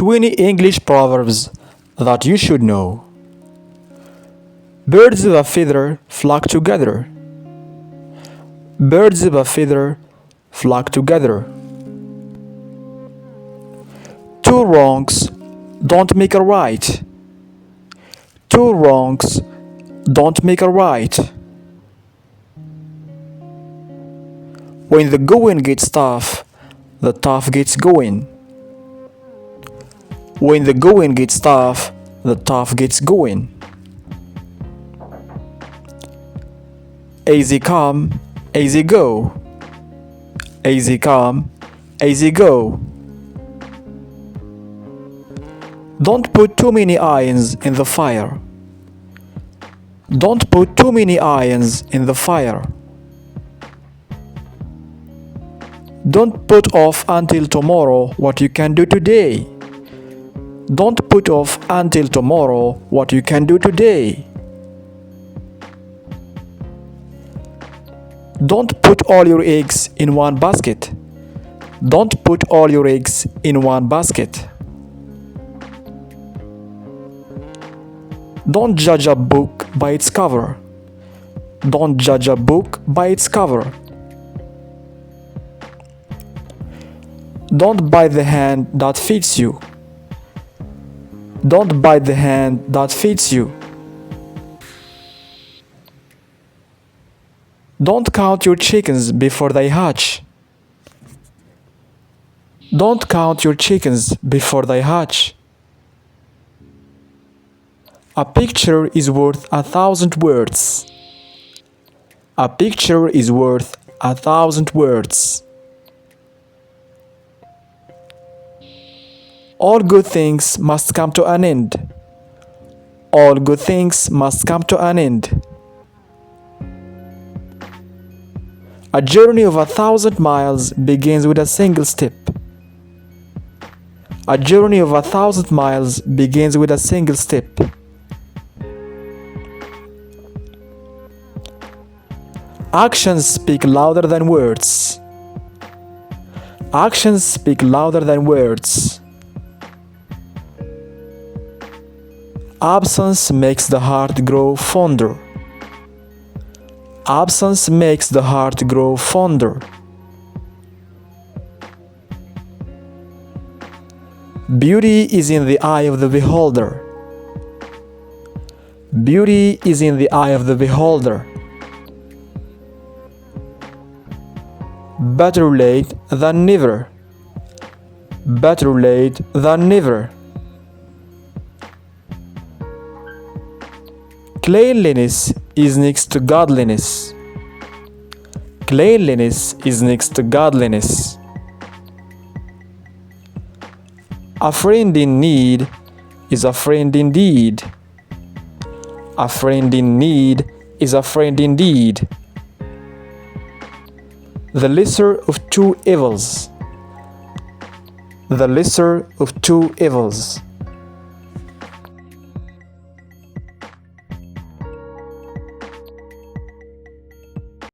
20 English proverbs that you should know. Birds of a feather flock together. Birds of a feather flock together. Two wrongs don't make a right. Two wrongs don't make a right. When the going gets tough, the tough gets going. When the going gets tough, the tough gets going. Easy come, easy go. Easy come, easy go. Don't put too many irons in the fire. Don't put too many irons in the fire. Don't put off until tomorrow what you can do today. Don't put off until tomorrow what you can do today. Don't put all your eggs in one basket. Don't put all your eggs in one basket. Don't judge a book by its cover. Don't judge a book by its cover. Don't bite the hand that feeds you. Don't bite the hand that feeds you. Don't count your chickens before they hatch. Don't count your chickens before they hatch. A picture is worth 1,000 words. A picture is worth 1,000 words. All good things must come to an end. All good things must come to an end. A journey of 1,000 miles begins with a single step. A journey of 1,000 miles begins with a single step. Actions speak louder than words. Actions speak louder than words. Absence makes the heart grow fonder. Absence makes the heart grow fonder. Beauty is in the eye of the beholder. Beauty is in the eye of the beholder. Better late than never. Better late than never. Cleanliness is next to godliness. Cleanliness is next to godliness. A friend in need is a friend indeed. A friend in need is a friend indeed. The lesser of two evils. The lesser of two evils.